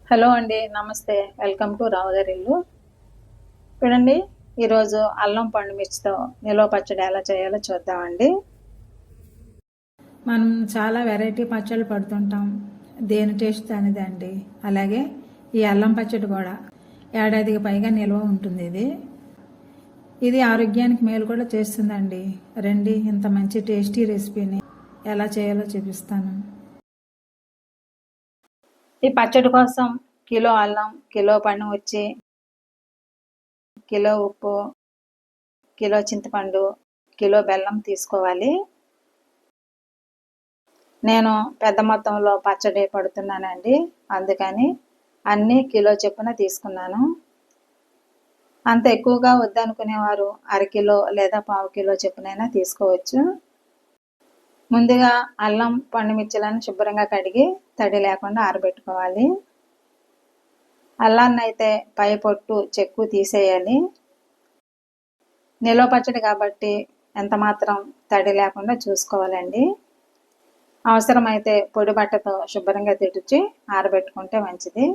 Hello అండి. నమస్తే. Welcome to రావుగారిల్లు. చూడండి, ఈరోజు అల్లం పండు మిర్చితో నిల్వ పచ్చడి ఎలా చేయాలో చూద్దామండి. మనం చాలా వెరైటీ పచ్చళ్ళు పడుతుంటాం. దేని టేస్ట్ దానిదే అండి. అలాగే ఈ అల్లం పచ్చడి కూడా ఏడాదికి పైగా నిల్వ ఉంటుంది. ఇది ఆరోగ్యానికి మేలు కూడా చేస్తుందండి. రండి, ఇంత మంచి టేస్టీ రెసిపీని ఎలా చేయాలో చూపిస్తాను. ఈ పచ్చడి కోసం కిలో అల్లం, కిలో పండుమిర్చి, కిలో ఉప్పు, కిలో చింతపండు, కిలో బెల్లం తీసుకోవాలి. నేను పెద్ద మొత్తంలో పచ్చడి పడుతున్నానండి, అందుకని అన్నీ కిలో చొప్పున తీసుకున్నాను. అంత ఎక్కువగా వద్దనుకునేవారు అరకిలో లేదా పావు కిలో చొప్పునైనా తీసుకోవచ్చు. ముందుగా అల్లం పండుమిర్చిలను శుభ్రంగా కడిగి తడి లేకుండా ఆరబెట్టుకోవాలి. అల్లాన్ని అయితే పై పొట్టు చెక్కు తీసేయాలి. నిల్వ పచ్చడి కాబట్టి ఎంత మాత్రం తడి లేకుండా చూసుకోవాలండి. అవసరమైతే పొడి బట్టతో శుభ్రంగా తుడిచి ఆరబెట్టుకుంటే మంచిది.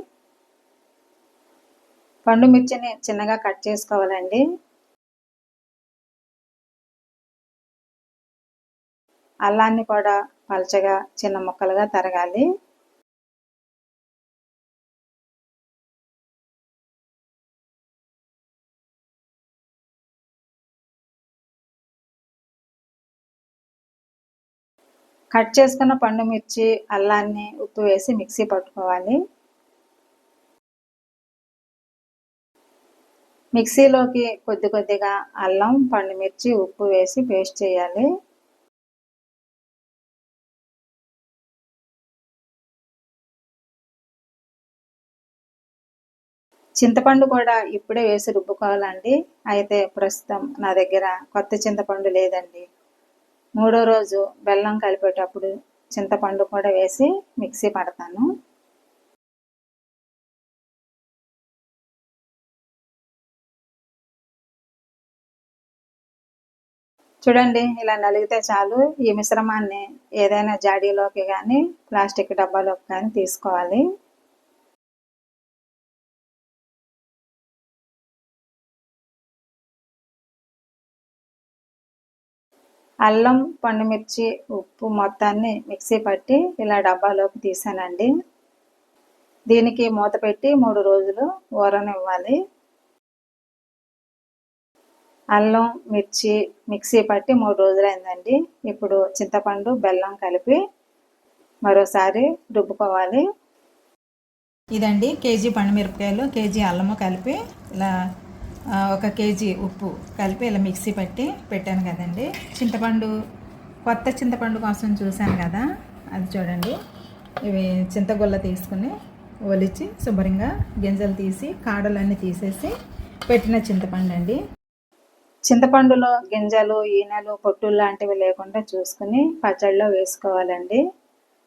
పండు మిర్చిని చిన్నగా కట్ చేసుకోవాలండి. అల్లాన్ని కూడా పలచగా చిన్న ముక్కలుగా తరగాలి. కట్ చేసుకున్న పండు మిర్చి అల్లాన్ని ఉప్పు వేసి మిక్సీ పట్టుకోవాలి. మిక్సీలోకి కొద్ది కొద్దిగా అల్లం, పండుమిర్చి, ఉప్పు వేసి పేస్ట్ చేయాలి. చింతపండు కూడా ఇప్పుడే వేసి రుబ్బుకోవాలండి. అయితే ప్రస్తుతం నా దగ్గర కొత్త చింతపండు లేదండి. మూడో రోజు బెల్లం కలిపేటప్పుడు చింతపండు కూడా వేసి మిక్సీ పడతాను. చూడండి, ఇలా నలిగితే చాలు. ఈ మిశ్రమాన్ని ఏదైనా జాడీలోకి కానీ ప్లాస్టిక్ డబ్బాలోకి కానీ తీసుకోవాలి. అల్లం, పండుమిర్చి, ఉప్పు మొత్తాన్ని మిక్సీ పట్టి ఇలా డబ్బాలోకి తీసానండి. దీనికి మూత పెట్టి 3 రోజులు ఊరనివ్వాలి. అల్లం, మిర్చి మిక్సీ పట్టి 3 రోజులైందండి. ఇప్పుడు చింతపండు, బెల్లం కలిపి మరోసారి రుబ్బుకోవాలి. ఇదండి కేజీ పండుమిరపకాయలు, కేజీ అల్లము కలిపి ఇలా 1 కేజీ ఉప్పు కలిపి ఇలా మిక్సీ పట్టి పెట్టాను కదండి. చింతపండు, కొత్త చింతపండు కోసం చూశాను కదా, అది చూడండి. ఇవి చింతగుల్ల తీసుకుని ఒలిచి శుభ్రంగా గింజలు తీసి కాడలన్నీ తీసేసి పెట్టిన చింతపండు అండి. చింతపండులో గింజలు, ఈనెలు, పొట్టులు లాంటివి లేకుండా చూసుకుని పచ్చడిలో వేసుకోవాలండి.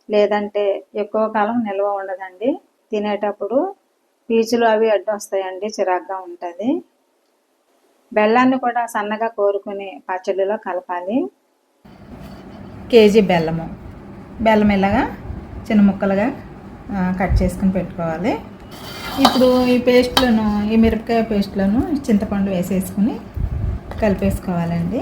లేదంటే ఎక్కువ కాలం నిల్వ ఉండదండి. తినేటప్పుడు పీచులు అవి అడ్డొస్తాయండి, చిరాగ్గా ఉంటుంది. బెల్లాన్ని కూడా సన్నగా కోరుకుని పచ్చడిలో కలపాలి. కేజీ బెల్లం ఇలాగా చిన్న ముక్కలుగా కట్ చేసుకుని పెట్టుకోవాలి. ఇప్పుడు ఈ మిరపకాయ పేస్ట్లను చింతపండు వేసేసుకుని కలిపేసుకోవాలండి.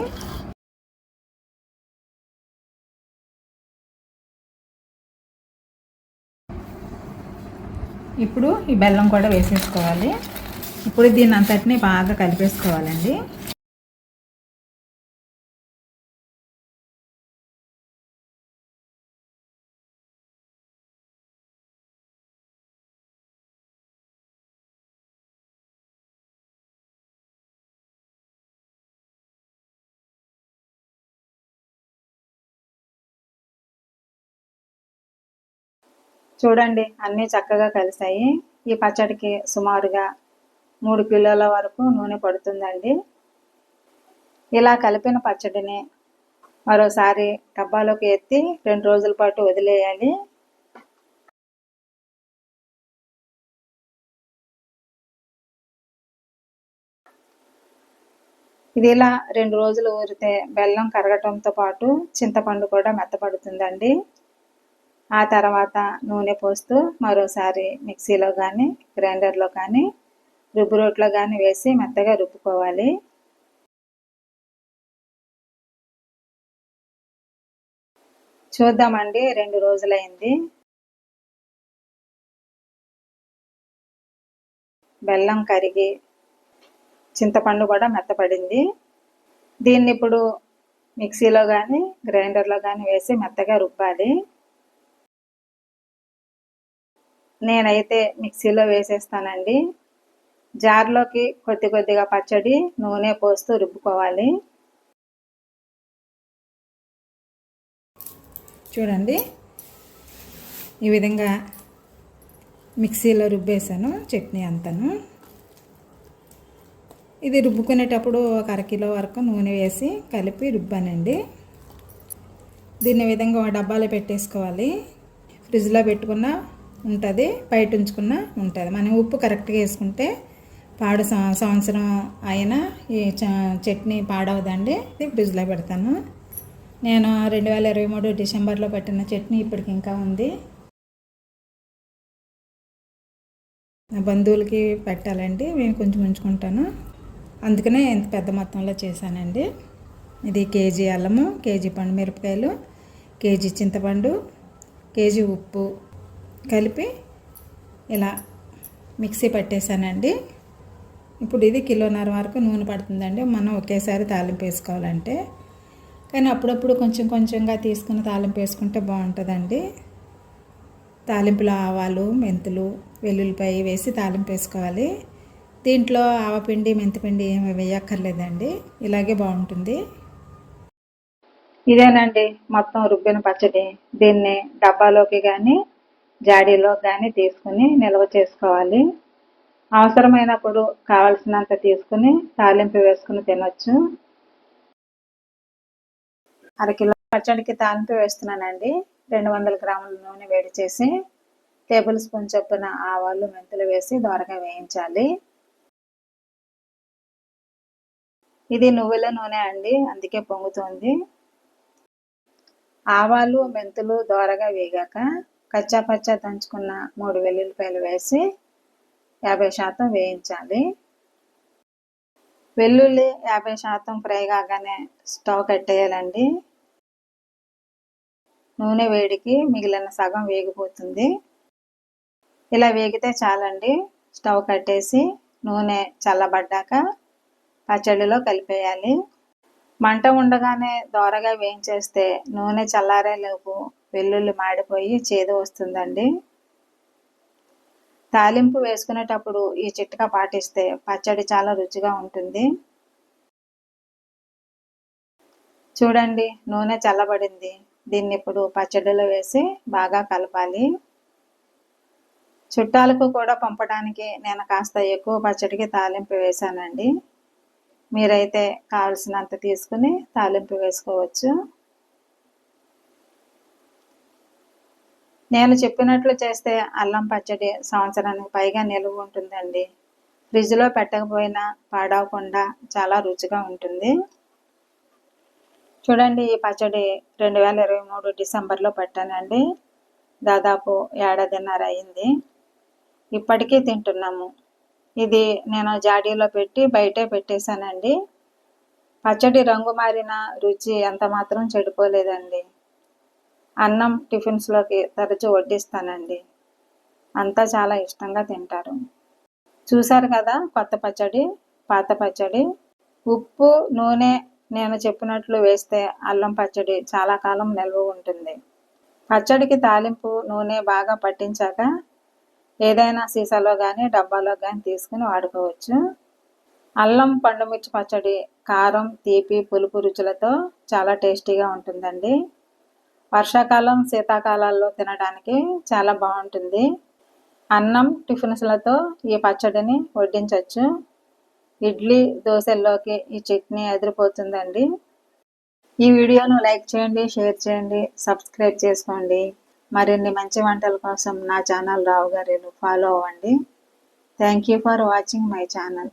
ఇప్పుడు ఈ బెల్లం కూడా వేసేసుకోవాలి. ఇప్పుడు దీన్ని అంతటిని బాగా కలిపేసుకోవాలండి. చూడండి, అన్నీ చక్కగా కలిసాయి. ఈ పచ్చడికి సుమారుగా 3 కిలోల వరకు నూనె పడుతుందండి. ఇలా కలిపిన పచ్చడిని మరోసారి డబ్బాలోకి ఎత్తి 2 రోజుల పాటు వదిలేయాలి. ఇది ఇలా 2 రోజులు ఊరితే బెల్లం కరగటంతో పాటు చింతపండు కూడా మెత్తపడుతుందండి. ఆ తర్వాత నూనె పోస్తూ మరోసారి మిక్సీలో కానీ గ్రైండర్లో కానీ రుబ్బు రోట్లో కానీ వేసి మెత్తగా రుబ్బుకోవాలి. చూద్దామండి, 2 రోజులైంది. బెల్లం కరిగి చింతపండు కూడా మెత్తపడింది. దీన్ని ఇప్పుడు మిక్సీలో కానీ గ్రైండర్లో కానీ వేసి మెత్తగా రుబ్బాలి. నేనైతే మిక్సీలో వేసేస్తానండి. జార్లోకి కొద్దిగా పచ్చడి నూనె పోస్తూ రుబ్బుకోవాలి. చూడండి, ఈ విధంగా మిక్సీలో రుబ్బేసాను చట్నీ అంతాను. ఇది రుబ్బుకునేటప్పుడు ఒక అరకిలో వరకు నూనె వేసి కలిపి రుబ్బానండి. దీన్ని విధంగా ఒక డబ్బాలో పెట్టేసుకోవాలి. ఫ్రిడ్జ్లో పెట్టుకున్నా ఉంటుంది, బయట ఉంచుకున్నా ఉంటుంది. మనం ఉప్పు కరెక్ట్గా వేసుకుంటే సంవత్సరం అయినా ఈ చట్నీ పాడవదండి. ఇది ఫ్రిడ్జ్లో పెడతాను. నేను 2023 డిసెంబర్లో పెట్టిన చట్నీ ఇప్పటికి ఇంకా ఉంది. నా బంధువులకి పెట్టాలండి, నేను కొంచెం ఉంచుకుంటాను. అందుకనే ఇంత పెద్ద మొత్తంలో చేశానండి. ఇది కేజీ అల్లము, కేజీ పండుమిరపకాయలు, కేజీ చింతపండు, కేజీ ఉప్పు కలిపి ఇలా మిక్సీ పట్టేశానండి. ఇప్పుడు ఇది 1.5 కిలో వరకు నూనె పడుతుందండి మనం ఒకేసారి తాలింపు వేసుకోవాలంటే. కానీ అప్పుడప్పుడు కొంచెంగా తీసుకుని తాలింపు వేసుకుంటే బాగుంటుందండి. తాలింపులో ఆవాలు, మెంతులు, వెల్లుల్లిపాయ వేసి తాలింపు వేసుకోవాలి. దీంట్లో ఆవపిండి, మెంతిపిండి ఏమి వేయక్కర్లేదండి, ఇలాగే బాగుంటుంది. ఇదేనండి మొత్తం రుబ్బిన పచ్చడి. దీన్ని డబ్బాలోకి కానీ జాడీలో కానీ తీసుకుని నిల్వ చేసుకోవాలి. అవసరమైనప్పుడు కావలసినంత తీసుకుని తాలింపు వేసుకుని తినొచ్చు. 1/2 కిలో పచ్చడికి తాలింపు వేస్తున్నానండి. 200 గ్రాముల నూనె వేడి చేసి టేబుల్ స్పూన్ చొప్పున ఆవాలు, మెంతులు వేసి దోరగా వేయించాలి. ఇది నువ్వుల నూనె అండి, అందుకే పొంగుతుంది. ఆవాలు, మెంతులు దోరగా వేగాక కచ్చాపచ్చా దంచుకున్న 3 వెల్లుల్లిపాయలు వేసి 50% వేయించాలి. వెల్లుల్లి 50% ఫ్రై కాగానే స్టవ్ కట్టేయాలండి. నూనె వేడికి మిగిలిన సగం వేగిపోతుంది. ఇలా వేగితే చాలండి. స్టవ్ కట్టేసి నూనె చల్లబడ్డాక పచ్చడిలో కలిపేయాలి. మంట ఉండగానే దోరగా వేయించేస్తే నూనె చల్లారేలోపు వెల్లుల్లి మాడిపోయి చేదు వస్తుందండి. తాలింపు వేసుకునేటప్పుడు ఈ చిట్కా పాటిస్తే పచ్చడి చాలా రుచిగా ఉంటుంది. చూడండి, నూనె చల్లబడింది. దీన్ని ఇప్పుడు పచ్చడిలో వేసి బాగా కలపాలి. చుట్టాలకు కూడా పంపడానికి నేను కాస్త ఎక్కువ పచ్చడికి తాలింపు వేశానండి. మీరైతే కావలసినంత తీసుకుని తాలింపు వేసుకోవచ్చు. నేను చెప్పినట్లు చేస్తే అల్లం పచ్చడి సంవత్సరానికి పైగా నిలువ ఉంటుందండి. ఫ్రిడ్జ్లో పెట్టకపోయినా పాడవకుండా చాలా రుచిగా ఉంటుంది. చూడండి, ఈ పచ్చడి 2023 డిసెంబర్లో పెట్టానండి. దాదాపు 1.5 ఏడాది అయింది. ఇప్పటికీ తింటున్నాము. ఇది నేను జాడీలో పెట్టి బయటే పెట్టేశానండి. పచ్చడి రంగు మారిన రుచి ఎంత మాత్రం చెడిపోలేదండి. అన్నం టిఫిన్స్లోకి తరచూ వడ్డిస్తానండి. అంతా చాలా ఇష్టంగా తింటారు. చూశారు కదా, కొత్త పచ్చడి, పాత పచ్చడి. ఉప్పు, నూనె నేను చెప్పినట్లు వేస్తే అల్లం పచ్చడి చాలా కాలం నిల్వ ఉంటుంది. పచ్చడికి తాలింపు నూనె బాగా పట్టించాక ఏదైనా సీసాలో కానీ డబ్బాలో కానీ తీసుకుని వాడుకోవచ్చు. అల్లం పండుమిర్చి పచ్చడి కారం, తీపి, పులుపు రుచులతో చాలా టేస్టీగా ఉంటుందండి. వర్షాకాలం, శీతాకాలాల్లో తినడానికి చాలా బాగుంటుంది. అన్నం, టిఫిన్స్లతో ఈ పచ్చడిని వడ్డించవచ్చు. ఇడ్లీ, దోశల్లోకి ఈ చట్నీ అదిరిపోతుందండి. ఈ వీడియోను లైక్ చేయండి, షేర్ చేయండి, సబ్స్క్రైబ్ చేసుకోండి. మరిన్ని మంచి వంటల కోసం నా ఛానల్ రావు గారిని ఫాలో అవ్వండి. Thank you for watching my channel.